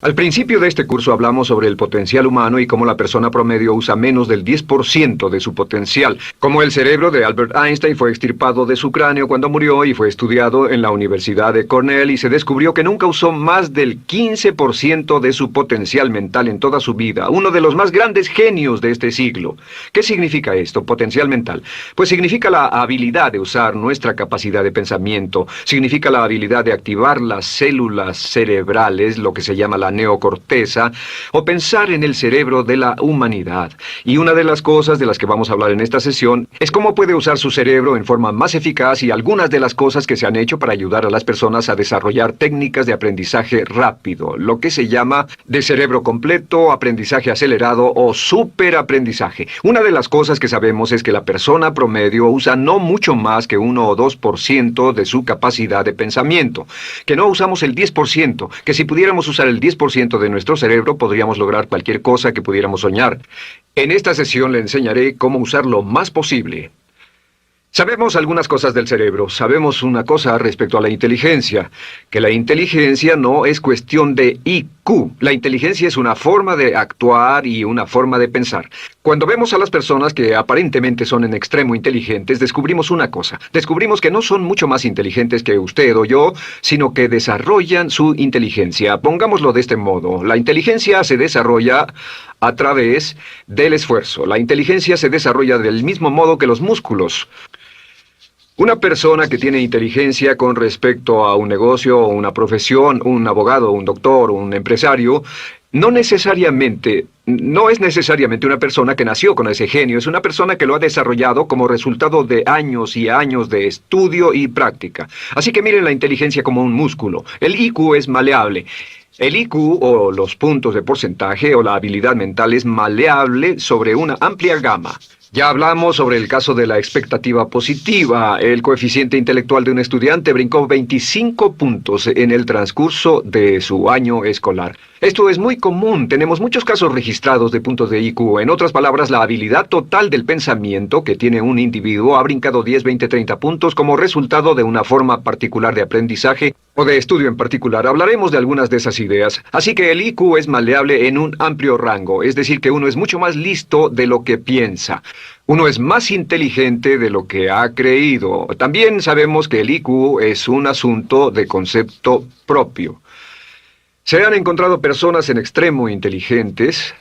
Al principio de este curso hablamos sobre el potencial humano y cómo la persona promedio usa menos del 10% de su potencial. Cómo el cerebro de Albert Einstein fue extirpado de su cráneo cuando murió y fue estudiado en la Universidad de Cornell y se descubrió que nunca usó más del 15% de su potencial mental en toda su vida. Uno de los más grandes genios de este siglo. ¿Qué significa esto, potencial mental? Pues significa la habilidad de usar nuestra capacidad de pensamiento. Significa la habilidad de activar las células cerebrales, lo que se llama la neocorteza, o pensar en el cerebro de la humanidad. Y una de las cosas de las que vamos a hablar en esta sesión es cómo puede usar su cerebro en forma más eficaz y algunas de las cosas que se han hecho para ayudar a las personas a desarrollar técnicas de aprendizaje rápido, lo que se llama de cerebro completo, aprendizaje acelerado o superaprendizaje. Una de las cosas que sabemos es que la persona promedio usa no mucho más que 1 o 2% de su capacidad de pensamiento, que no usamos el 10%, que si pudiéramos usar el 10% de nuestro cerebro podríamos lograr cualquier cosa que pudiéramos soñar. En esta sesión le enseñaré cómo usar lo más posible. Sabemos algunas cosas del cerebro. Sabemos una cosa respecto a la inteligencia, que la inteligencia no es cuestión de IQ. La inteligencia es una forma de actuar y una forma de pensar. Cuando vemos a las personas que aparentemente son en extremo inteligentes, descubrimos una cosa. Descubrimos que no son mucho más inteligentes que usted o yo, sino que desarrollan su inteligencia. Pongámoslo de este modo. La inteligencia se desarrolla a través del esfuerzo. La inteligencia se desarrolla del mismo modo que los músculos. Una persona que tiene inteligencia con respecto a un negocio o una profesión, un abogado, un doctor, un empresario, no es necesariamente una persona que nació con ese genio, es una persona que lo ha desarrollado como resultado de años y años de estudio y práctica. Así que miren la inteligencia como un músculo. El IQ es maleable. El IQ, o los puntos de porcentaje, o la habilidad mental, es maleable sobre una amplia gama. Ya hablamos sobre el caso de la expectativa positiva. El coeficiente intelectual de un estudiante brincó 25 puntos en el transcurso de su año escolar. Esto es muy común. Tenemos muchos casos registrados de puntos de IQ. En otras palabras, la habilidad total del pensamiento que tiene un individuo ha brincado 10, 20, 30 puntos como resultado de una forma particular de aprendizaje o de estudio en particular. Hablaremos de algunas de esas ideas. Así que el IQ es maleable en un amplio rango, es decir, que uno es mucho más listo de lo que piensa. Uno es más inteligente de lo que ha creído. También sabemos que el IQ es un asunto de concepto propio. Se han encontrado personas en extremo inteligentes,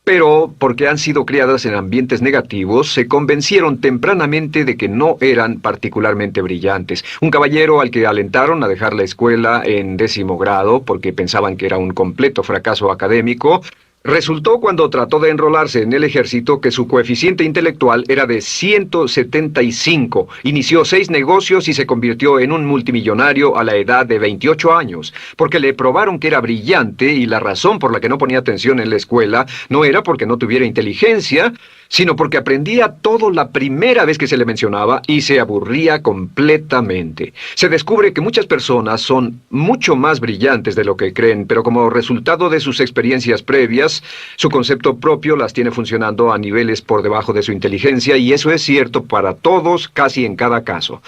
pero porque han sido criadas en ambientes negativos, se convencieron tempranamente de que no eran particularmente brillantes. Un caballero al que alentaron a dejar la escuela en 10º grado porque pensaban que era un completo fracaso académico, resultó cuando trató de enrolarse en el ejército que su coeficiente intelectual era de 175. Inició 6 negocios y se convirtió en un multimillonario a la edad de 28 años, porque le probaron que era brillante y la razón por la que no ponía atención en la escuela no era porque no tuviera inteligencia, sino porque aprendía todo la primera vez que se le mencionaba y se aburría completamente. Se descubre que muchas personas son mucho más brillantes de lo que creen, pero como resultado de sus experiencias previas, su concepto propio las tiene funcionando a niveles por debajo de su inteligencia, y eso es cierto para todos, casi en cada caso.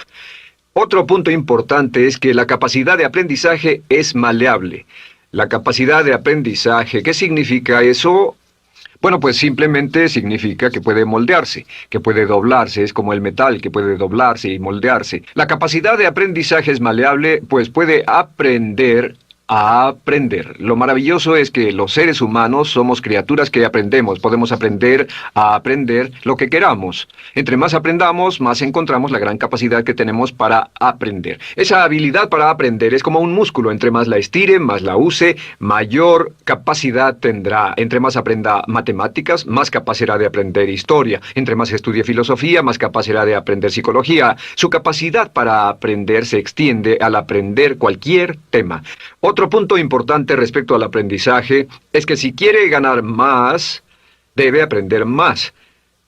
Otro punto importante es que la capacidad de aprendizaje es maleable. La capacidad de aprendizaje, ¿qué significa eso? Bueno, pues simplemente significa que puede moldearse, que puede doblarse, es como el metal que puede doblarse y moldearse. La capacidad de aprendizaje es maleable, pues puede aprender a aprender. Lo maravilloso es que los seres humanos somos criaturas que aprendemos. Podemos aprender a aprender lo que queramos. Entre más aprendamos, más encontramos la gran capacidad que tenemos para aprender. Esa habilidad para aprender es como un músculo. Entre más la estire, más la use, mayor capacidad tendrá. Entre más aprenda matemáticas, más capaz será de aprender historia. Entre más estudie filosofía, más capaz será de aprender psicología. Su capacidad para aprender se extiende al aprender cualquier tema. Otro punto importante respecto al aprendizaje es que si quiere ganar más, debe aprender más.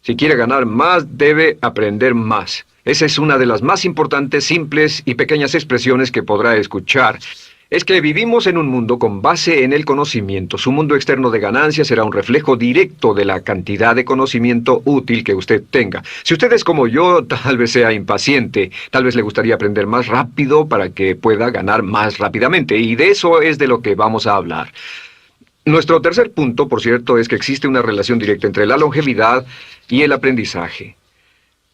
Si quiere ganar más, debe aprender más. Esa es una de las más importantes, simples y pequeñas expresiones que podrá escuchar. Es que vivimos en un mundo con base en el conocimiento. Su mundo externo de ganancias será un reflejo directo de la cantidad de conocimiento útil que usted tenga. Si usted es como yo, tal vez sea impaciente, tal vez le gustaría aprender más rápido para que pueda ganar más rápidamente, y de eso es de lo que vamos a hablar. Nuestro tercer punto, por cierto, es que existe una relación directa entre la longevidad y el aprendizaje.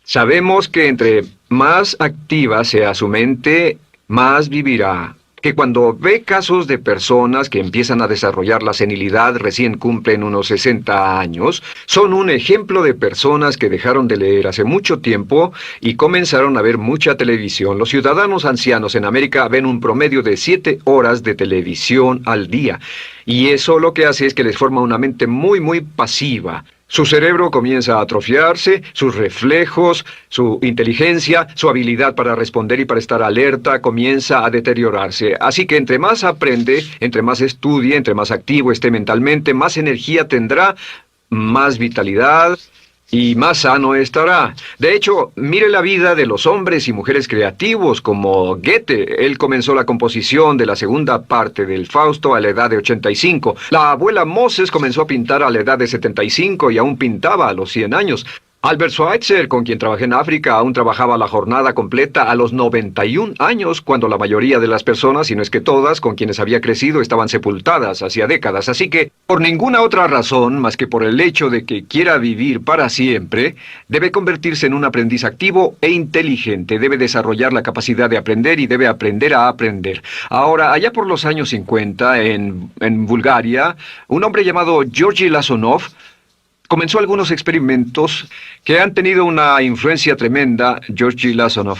Sabemos que entre más activa sea su mente, más vivirá. Que cuando ve casos de personas que empiezan a desarrollar la senilidad recién cumplen unos 60 años, son un ejemplo de personas que dejaron de leer hace mucho tiempo y comenzaron a ver mucha televisión. Los ciudadanos ancianos en América ven un promedio de 7 horas de televisión al día, y eso lo que hace es que les forma una mente muy pasiva. Su cerebro comienza a atrofiarse, sus reflejos, su inteligencia, su habilidad para responder y para estar alerta comienza a deteriorarse. Así que entre más aprende, entre más estudie, entre más activo esté mentalmente, más energía tendrá, más vitalidad y más sano estará. De hecho, mire la vida de los hombres y mujeres creativos como Goethe. Él comenzó la composición de la segunda parte del Fausto a la edad de 85. La abuela Moses comenzó a pintar a la edad de 75 y aún pintaba a los 100 años. Albert Schweitzer, con quien trabajé en África, aún trabajaba la jornada completa a los 91 años, cuando la mayoría de las personas, si no es que todas, con quienes había crecido, estaban sepultadas hacía décadas. Así que, por ninguna otra razón, más que por el hecho de que quiera vivir para siempre, debe convertirse en un aprendiz activo e inteligente. Debe desarrollar la capacidad de aprender y debe aprender a aprender. Ahora, allá por los años 50, en Bulgaria, un hombre llamado Georgy Lasonov comenzó algunos experimentos que han tenido una influencia tremenda, Georgy Lasonov,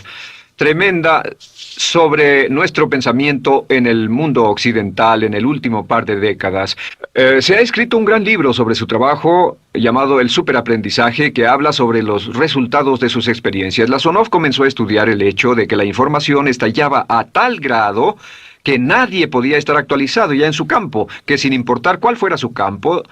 tremenda sobre nuestro pensamiento en el mundo occidental en el último par de décadas. Se ha escrito un gran libro sobre su trabajo llamado El Superaprendizaje, que habla sobre los resultados de sus experiencias. Lasonov comenzó a estudiar el hecho de que la información estallaba a tal grado que nadie podía estar actualizado ya en su campo, que sin importar cuál fuera su campo,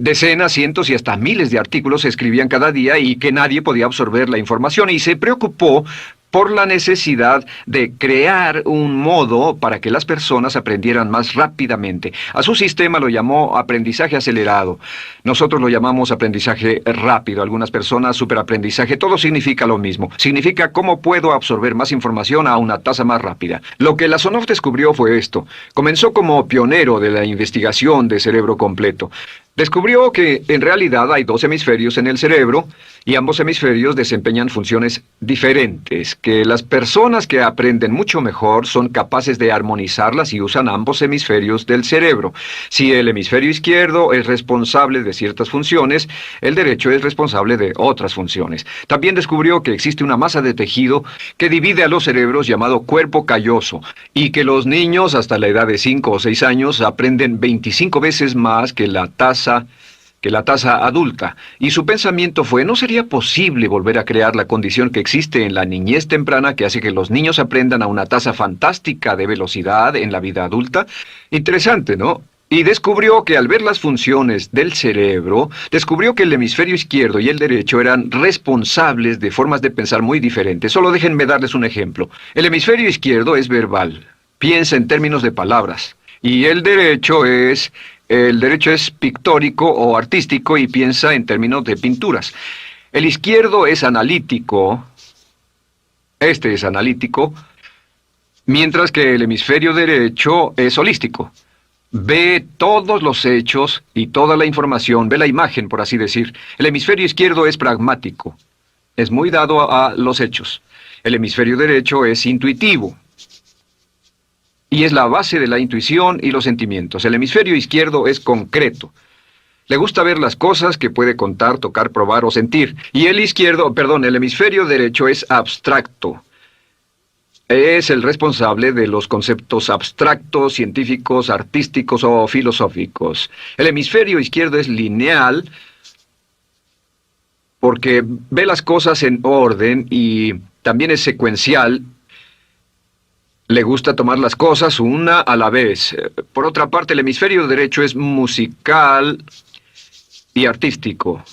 decenas, cientos y hasta miles de artículos se escribían cada día y que nadie podía absorber la información, y se preocupó por la necesidad de crear un modo para que las personas aprendieran más rápidamente. A su sistema lo llamó aprendizaje acelerado. Nosotros lo llamamos aprendizaje rápido. Algunas personas superaprendizaje. Todo significa lo mismo. Significa cómo puedo absorber más información a una tasa más rápida. Lo que Lasonov descubrió fue esto. Comenzó como pionero de la investigación de cerebro completo. Descubrió que en realidad hay 2 hemisferios en el cerebro y ambos hemisferios desempeñan funciones diferentes, que las personas que aprenden mucho mejor son capaces de armonizarlas y usan ambos hemisferios del cerebro. Si el hemisferio izquierdo es responsable de ciertas funciones, el derecho es responsable de otras funciones. También descubrió que existe una masa de tejido que divide a los cerebros llamado cuerpo calloso, y que los niños hasta la edad de 5 o 6 años aprenden 25 veces más que la tasa adulta. Y su pensamiento fue: ¿no sería posible volver a crear la condición que existe en la niñez temprana que hace que los niños aprendan a una tasa fantástica de velocidad en la vida adulta? Interesante, ¿no? Y descubrió que al ver las funciones del cerebro, descubrió que el hemisferio izquierdo y el derecho eran responsables de formas de pensar muy diferentes. Solo déjenme darles un ejemplo. El hemisferio izquierdo es verbal, piensa en términos de palabras, y el derecho es pictórico o artístico y piensa en términos de pinturas. El izquierdo es analítico, este es analítico, mientras que el hemisferio derecho es holístico. Ve todos los hechos y toda la información, ve la imagen, por así decir. El hemisferio izquierdo es pragmático, es muy dado a los hechos. El hemisferio derecho es intuitivo, y es la base de la intuición y los sentimientos. El hemisferio izquierdo es concreto. Le gusta ver las cosas que puede contar, tocar, probar o sentir. Y el hemisferio derecho es abstracto. Es el responsable de los conceptos abstractos, científicos, artísticos o filosóficos. El hemisferio izquierdo es lineal porque ve las cosas en orden y también es secuencial. Le gusta tomar las cosas una a la vez. Por otra parte, el hemisferio derecho es musical y artístico.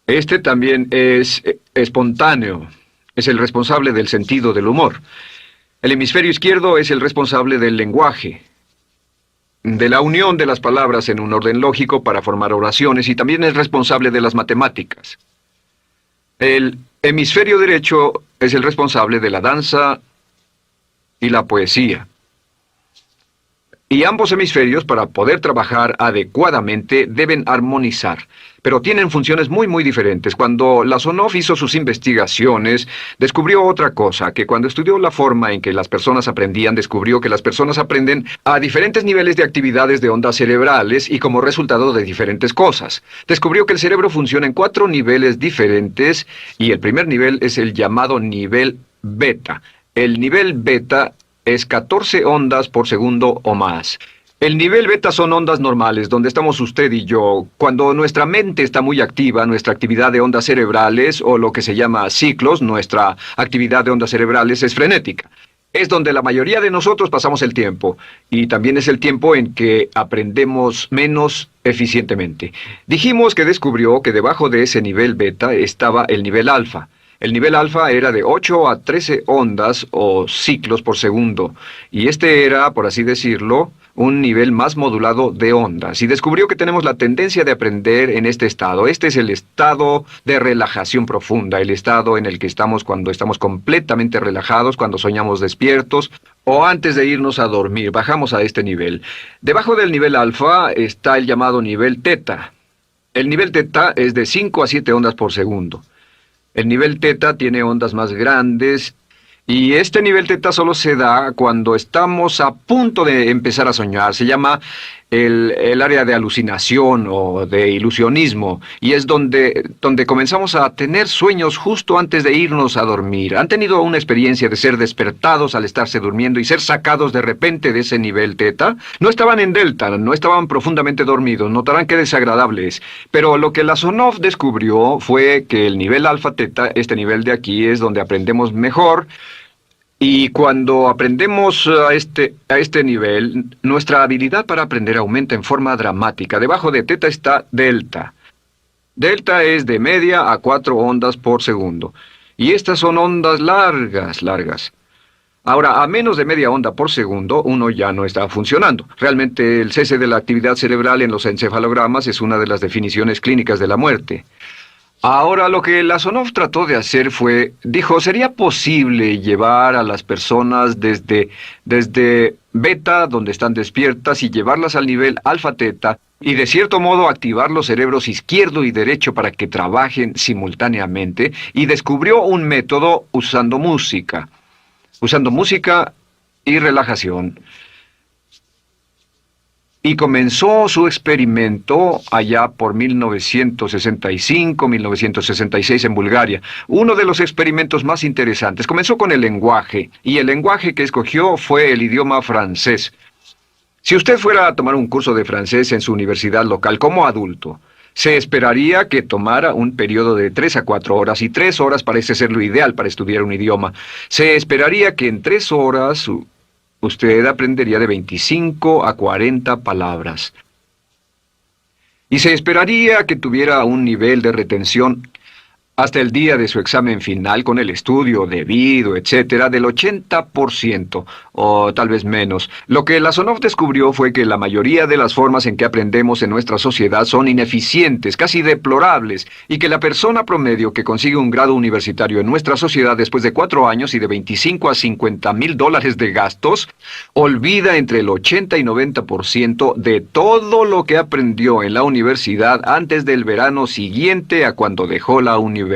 Este también es espontáneo. Es el responsable del sentido del humor. El hemisferio izquierdo es el responsable del lenguaje, de la unión de las palabras en un orden lógico para formar oraciones, y también es responsable de las matemáticas. El hemisferio derecho es el responsable de la danza y la poesía. Y ambos hemisferios, para poder trabajar adecuadamente, deben armonizar. Pero tienen funciones muy diferentes. Cuando Lasonov hizo sus investigaciones, descubrió otra cosa, que cuando estudió la forma en que las personas aprendían, descubrió que las personas aprenden a diferentes niveles de actividades de ondas cerebrales y como resultado de diferentes cosas. Descubrió que el cerebro funciona en 4 niveles diferentes, y el primer nivel es el llamado nivel beta. El nivel beta es 14 ondas por segundo o más. El nivel beta son ondas normales, donde estamos usted y yo. Cuando nuestra mente está muy activa, nuestra actividad de ondas cerebrales, o lo que se llama ciclos, nuestra actividad de ondas cerebrales es frenética. Es donde la mayoría de nosotros pasamos el tiempo, y también es el tiempo en que aprendemos menos eficientemente. Dijimos que descubrió que debajo de ese nivel beta estaba el nivel alfa. El nivel alfa era de 8 a 13 ondas o ciclos por segundo, y este era, por así decirlo, un nivel más modulado de ondas, y descubrió que tenemos la tendencia de aprender en este estado. Este es el estado de relajación profunda, el estado en el que estamos cuando estamos completamente relajados, cuando soñamos despiertos, o antes de irnos a dormir. Bajamos a este nivel. Debajo del nivel alfa está el llamado nivel teta. El nivel teta es de 5 a 7 ondas por segundo. El nivel teta tiene ondas más grandes, y este nivel teta solo se da cuando estamos a punto de empezar a soñar. Se llama el área de alucinación o de ilusionismo, y es donde comenzamos a tener sueños justo antes de irnos a dormir. ¿Han tenido una experiencia de ser despertados al estarse durmiendo y ser sacados de repente de ese nivel teta? No estaban en delta, no estaban profundamente dormidos. Notarán qué desagradable es. Pero lo que Lasonov descubrió fue que el nivel alfa teta, este nivel de aquí, es donde aprendemos mejor. Y cuando aprendemos a este nivel, nuestra habilidad para aprender aumenta en forma dramática. Debajo de teta está delta. Delta es de media a 4 ondas por segundo. Y estas son ondas largas. Ahora, a menos de media onda por segundo, uno ya no está funcionando. Realmente, el cese de la actividad cerebral en los encefalogramas es una de las definiciones clínicas de la muerte. Ahora, lo que Lasonov trató de hacer dijo, ¿sería posible llevar a las personas desde beta, donde están despiertas, y llevarlas al nivel alfa-teta, y de cierto modo activar los cerebros izquierdo y derecho para que trabajen simultáneamente? Y descubrió un método usando música y relajación. Y comenzó su experimento allá por 1965, 1966 en Bulgaria. Uno de los experimentos más interesantes. Comenzó con el lenguaje, y el lenguaje que escogió fue el idioma francés. Si usted fuera a tomar un curso de francés en su universidad local como adulto, se esperaría que tomara un periodo de 3 a 4 horas, y 3 horas parece ser lo ideal para estudiar un idioma. Se esperaría que en 3 horas usted aprendería de 25 a 40 palabras. Y se esperaría que tuviera un nivel de retención hasta el día de su examen final, con el estudio debido, etcétera, del 80%, o tal vez menos. Lo que Lasonov descubrió fue que la mayoría de las formas en que aprendemos en nuestra sociedad son ineficientes, casi deplorables, y que la persona promedio que consigue un grado universitario en nuestra sociedad después de 4 años y de 25 a 50 mil dólares de gastos, olvida entre el 80 y 90% de todo lo que aprendió en la universidad antes del verano siguiente a cuando dejó la universidad.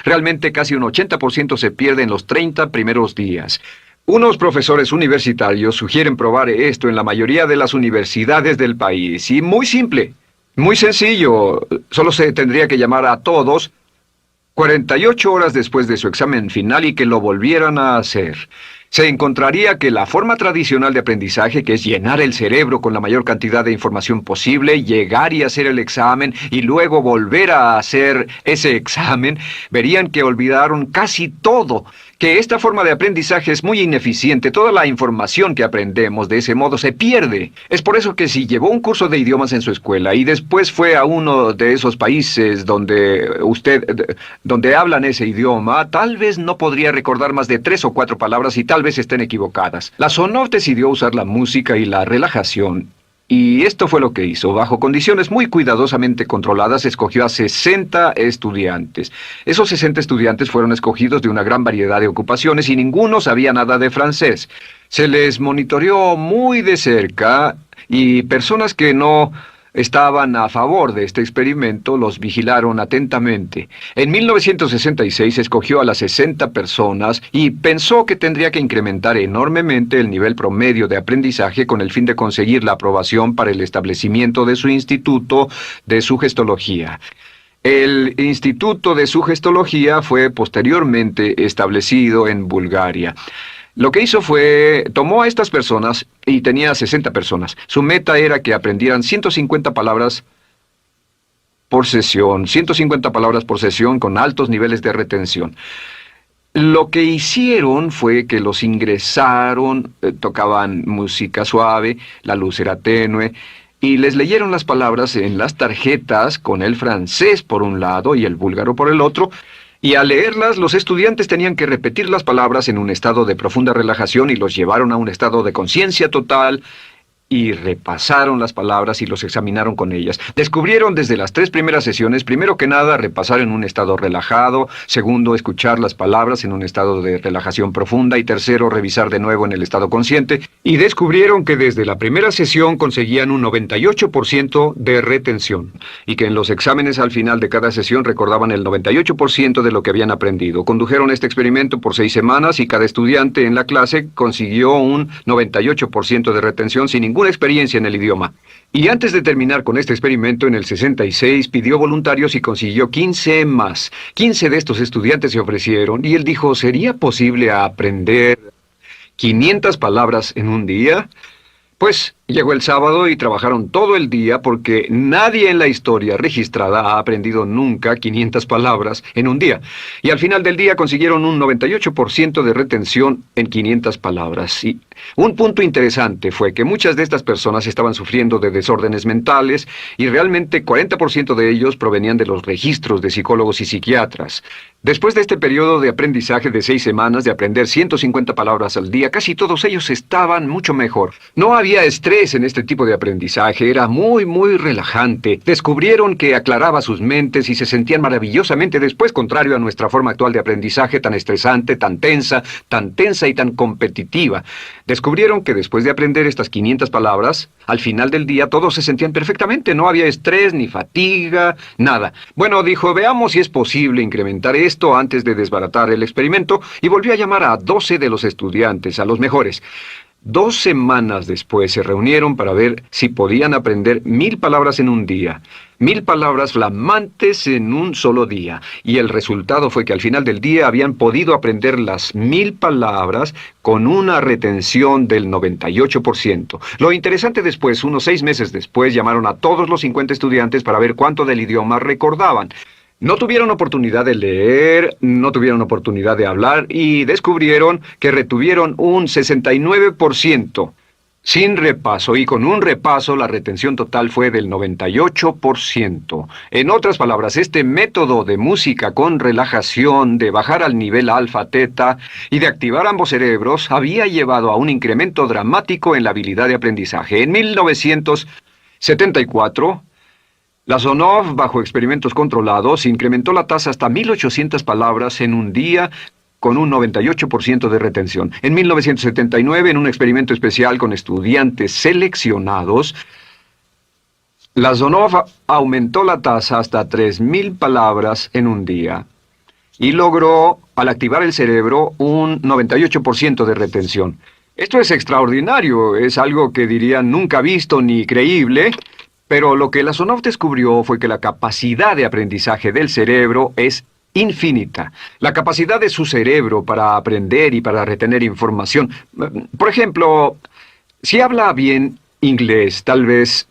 Realmente casi un 80% se pierde en los 30 primeros días. Unos profesores universitarios sugieren probar esto en la mayoría de las universidades del país. Y muy simple, muy sencillo. Solo se tendría que llamar a todos 48 horas después de su examen final y que lo volvieran a hacer. Se encontraría que la forma tradicional de aprendizaje, que es llenar el cerebro con la mayor cantidad de información posible, llegar y hacer el examen y luego volver a hacer ese examen, verían que olvidaron casi todo. que esta forma de aprendizaje es muy ineficiente. Toda la información que aprendemos de ese modo se pierde. Es por eso que si llevó un curso de idiomas en su escuela y después fue a uno de esos países donde hablan ese idioma, tal vez no podría recordar más de 3 o 4 palabras y tal vez estén equivocadas. La Sonov decidió usar la música y la relajación. Y esto fue lo que hizo. Bajo condiciones muy cuidadosamente controladas, escogió a 60 estudiantes. Esos 60 estudiantes fueron escogidos de una gran variedad de ocupaciones y ninguno sabía nada de francés. Se les monitoreó muy de cerca y personas que no estaban a favor de este experimento los vigilaron atentamente. En 1966 escogió a las 60 personas y pensó que tendría que incrementar enormemente el nivel promedio de aprendizaje con el fin de conseguir la aprobación para el establecimiento de su instituto de sugestología. El Instituto de Sugestología fue posteriormente establecido en Bulgaria. Lo que hizo fue, tomó a estas personas, y tenía 60 personas. Su meta era que aprendieran 150 palabras por sesión, 150 palabras por sesión con altos niveles de retención. Lo que hicieron fue que los ingresaron, tocaban música suave, la luz era tenue, y les leyeron las palabras en las tarjetas con el francés por un lado y el búlgaro por el otro. Y al leerlas, los estudiantes tenían que repetir las palabras en un estado de profunda relajación y los llevaron a un estado de conciencia total y repasaron las palabras y los examinaron con ellas. Descubrieron desde las 3 primeras sesiones, primero que nada, repasar en un estado relajado, segundo, escuchar las palabras en un estado de relajación profunda y tercero, revisar de nuevo en el estado consciente. Y descubrieron que desde la primera sesión conseguían un 98% de retención y que en los exámenes al final de cada sesión recordaban el 98% de lo que habían aprendido. Condujeron este experimento por 6 semanas y cada estudiante en la clase consiguió un 98% de retención sin ninguna experiencia en el idioma. Y antes de terminar con este experimento, en el 66 pidió voluntarios y consiguió 15 más. 15 de estos estudiantes se ofrecieron y él dijo, ¿sería posible aprender 500 palabras en un día? Pues llegó el sábado y trabajaron todo el día porque nadie en la historia registrada ha aprendido nunca 500 palabras en un día. Y al final del día consiguieron un 98% de retención en 500 palabras. Y un punto interesante fue que muchas de estas personas estaban sufriendo de desórdenes mentales y realmente 40% de ellos provenían de los registros de psicólogos y psiquiatras. Después de este periodo de aprendizaje de 6 semanas de aprender 150 palabras al día, casi todos ellos estaban mucho mejor. No había estrés en este tipo de aprendizaje, era muy relajante. Descubrieron que aclaraba sus mentes y se sentían maravillosamente después, contrario a nuestra forma actual de aprendizaje tan estresante, tan tensa y tan competitiva. Descubrieron que después de aprender estas 500 palabras, al final del día todos se sentían perfectamente, no había estrés ni fatiga, nada. Bueno, dijo, veamos si es posible incrementar esto antes de desbaratar el experimento, y volvió a llamar a 12 de los estudiantes, a los mejores. 2 semanas después se reunieron para ver si podían aprender 1000 palabras en un día. 1000 palabras flamantes en un solo día. Y el resultado fue que al final del día habían podido aprender las 1000 palabras con una retención del 98%. Lo interesante después, unos 6 meses después, llamaron a todos los 50 estudiantes para ver cuánto del idioma recordaban. No tuvieron oportunidad de leer, no tuvieron oportunidad de hablar y descubrieron que retuvieron un 69% sin repaso, y con un repaso la retención total fue del 98%. En otras palabras, este método de música con relajación, de bajar al nivel alfa-teta y de activar ambos cerebros había llevado a un incremento dramático en la habilidad de aprendizaje. En 1974, la Sonov, bajo experimentos controlados, incrementó la tasa hasta 1800 palabras en un día con un 98% de retención. En 1979, en un experimento especial con estudiantes seleccionados, la Sonov aumentó la tasa hasta 3000 palabras en un día y logró, al activar el cerebro, un 98% de retención. Esto es extraordinario, es algo que dirían nunca visto ni creíble. Pero lo que la Sonov descubrió fue que la capacidad de aprendizaje del cerebro es infinita. La capacidad de su cerebro para aprender y para retener información. Por ejemplo, si habla bien inglés, tal vez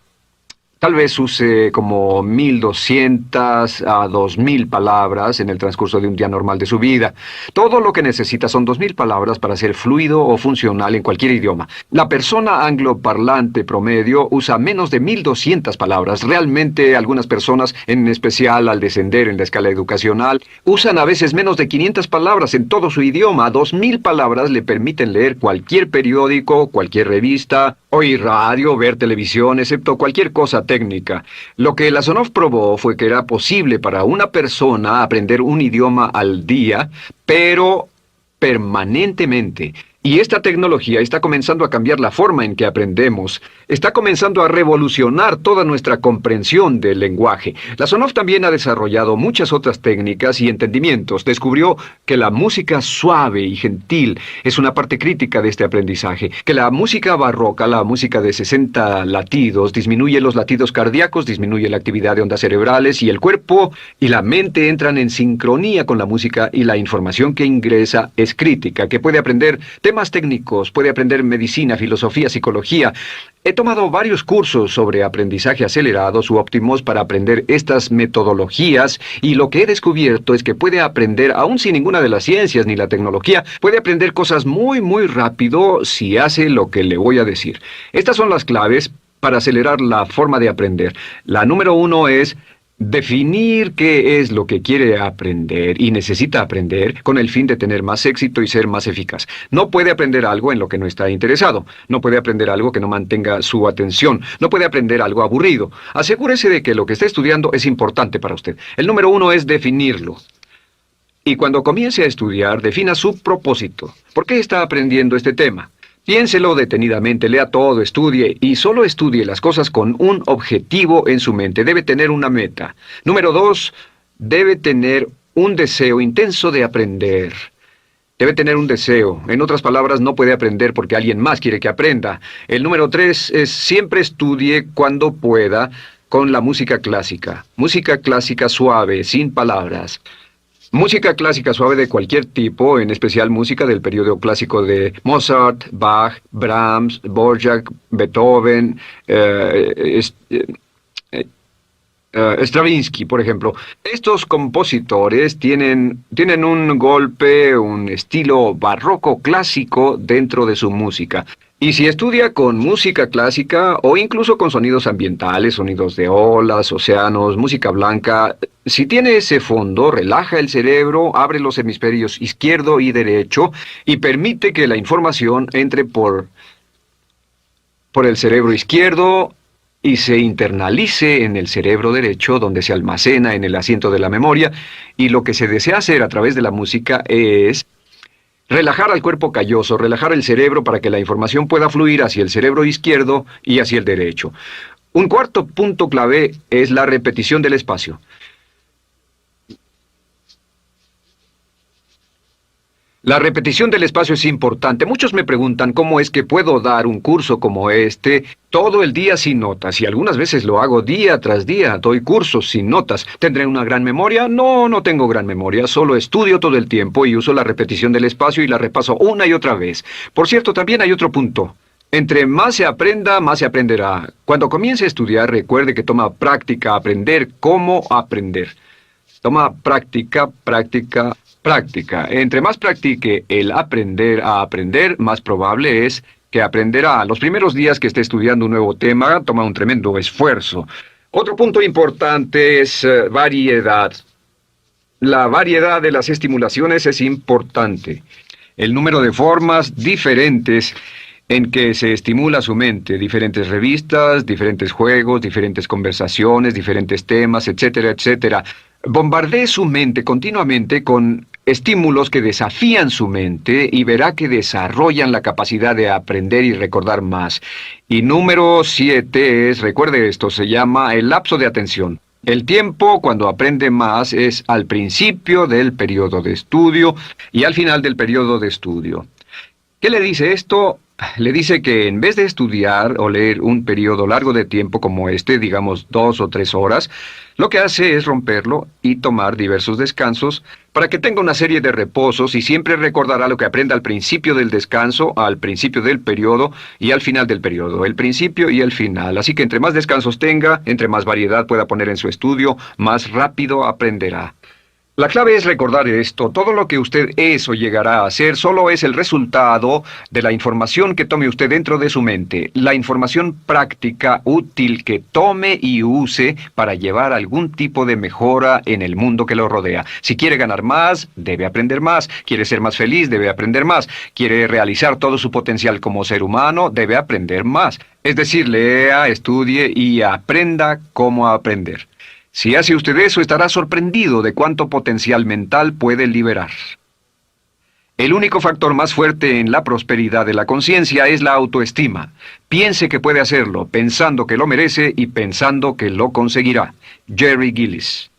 Tal vez use como 1.200 a 2.000 palabras en el transcurso de un día normal de su vida. Todo lo que necesita son 2.000 palabras para ser fluido o funcional en cualquier idioma. La persona angloparlante promedio usa menos de 1.200 palabras. Realmente algunas personas, en especial al descender en la escala educacional, usan a veces menos de 500 palabras en todo su idioma. 2.000 palabras le permiten leer cualquier periódico, cualquier revista, oír radio, ver televisión, excepto cualquier cosa técnica. Lo que Lasonov probó fue que era posible para una persona aprender un idioma al día, pero permanentemente. Y esta tecnología está comenzando a cambiar la forma en que aprendemos. Está comenzando a revolucionar toda nuestra comprensión del lenguaje. Lasonov también ha desarrollado muchas otras técnicas y entendimientos. Descubrió que la música suave y gentil es una parte crítica de este aprendizaje. Que la música barroca, la música de 60 latidos, disminuye los latidos cardíacos, disminuye la actividad de ondas cerebrales y el cuerpo y la mente entran en sincronía con la música y la información que ingresa es crítica, que puede aprender temas técnicos, puede aprender medicina, filosofía, psicología. He tomado varios cursos sobre aprendizaje acelerado, su óptimos para aprender estas metodologías y lo que he descubierto es que puede aprender, aún sin ninguna de las ciencias ni la tecnología, puede aprender cosas muy rápido si hace lo que le voy a decir. Estas son las claves para acelerar la forma de aprender. La número 1 es definir qué es lo que quiere aprender y necesita aprender con el fin de tener más éxito y ser más eficaz. No puede aprender algo en lo que no está interesado. No puede aprender algo que no mantenga su atención. No puede aprender algo aburrido. Asegúrese de que lo que está estudiando es importante para usted. El número 1 es definirlo. Y cuando comience a estudiar, defina su propósito. ¿Por qué está aprendiendo este tema? Piénselo detenidamente, lea todo, estudie y solo estudie las cosas con un objetivo en su mente. Debe tener una meta. Número 2, debe tener un deseo intenso de aprender. Debe tener un deseo. En otras palabras, no puede aprender porque alguien más quiere que aprenda. El número 3 es siempre estudie cuando pueda con la música clásica. Música clásica suave, sin palabras. Música clásica suave de cualquier tipo, en especial música del periodo clásico de Mozart, Bach, Brahms, Dvorak, Beethoven, Stravinsky, por ejemplo. Estos compositores tienen un golpe, un estilo barroco clásico dentro de su música. Y si estudia con música clásica o incluso con sonidos ambientales, sonidos de olas, océanos, música blanca, si tiene ese fondo, relaja el cerebro, abre los hemisferios izquierdo y derecho y permite que la información entre por el cerebro izquierdo y se internalice en el cerebro derecho, donde se almacena en el asiento de la memoria, y lo que se desea hacer a través de la música es relajar al cuerpo calloso, relajar el cerebro para que la información pueda fluir hacia el cerebro izquierdo y hacia el derecho. Un cuarto punto clave es la repetición del espacio. La repetición del espacio es importante. Muchos me preguntan cómo es que puedo dar un curso como este todo el día sin notas. Y algunas veces lo hago día tras día. Doy cursos sin notas. ¿Tendré una gran memoria? No, no tengo gran memoria. Solo estudio todo el tiempo y uso la repetición del espacio y la repaso una y otra vez. Por cierto, también hay otro punto. Entre más se aprenda, más se aprenderá. Cuando comience a estudiar, recuerde que toma práctica aprender cómo aprender. Toma práctica. Entre más practique el aprender a aprender, más probable es que aprenderá. Los primeros días que esté estudiando un nuevo tema, toma un tremendo esfuerzo. Otro punto importante es variedad. La variedad de las estimulaciones es importante. El número de formas diferentes en que se estimula su mente, diferentes revistas, diferentes juegos, diferentes conversaciones, diferentes temas, etcétera, etcétera. Bombardee su mente continuamente con estímulos que desafían su mente y verá que desarrollan la capacidad de aprender y recordar más. Y número 7 es, recuerde esto, se llama el lapso de atención. El tiempo cuando aprende más es al principio del periodo de estudio y al final del periodo de estudio. ¿Qué le dice esto? Le dice que en vez de estudiar o leer un periodo largo de tiempo como este, digamos 2 o 3 horas, lo que hace es romperlo y tomar diversos descansos para que tenga una serie de reposos y siempre recordará lo que aprende al principio del descanso, al principio del periodo y al final del periodo, el principio y el final. Así que entre más descansos tenga, entre más variedad pueda poner en su estudio, más rápido aprenderá. La clave es recordar esto. Todo lo que usted es o llegará a hacer solo es el resultado de la información que tome usted dentro de su mente. La información práctica, útil, que tome y use para llevar algún tipo de mejora en el mundo que lo rodea. Si quiere ganar más, debe aprender más. Quiere ser más feliz, debe aprender más. Quiere realizar todo su potencial como ser humano, debe aprender más. Es decir, lea, estudie y aprenda cómo aprender. Si hace usted eso, estará sorprendido de cuánto potencial mental puede liberar. El único factor más fuerte en la prosperidad de la conciencia es la autoestima. Piense que puede hacerlo, pensando que lo merece y pensando que lo conseguirá. Jerry Gillis.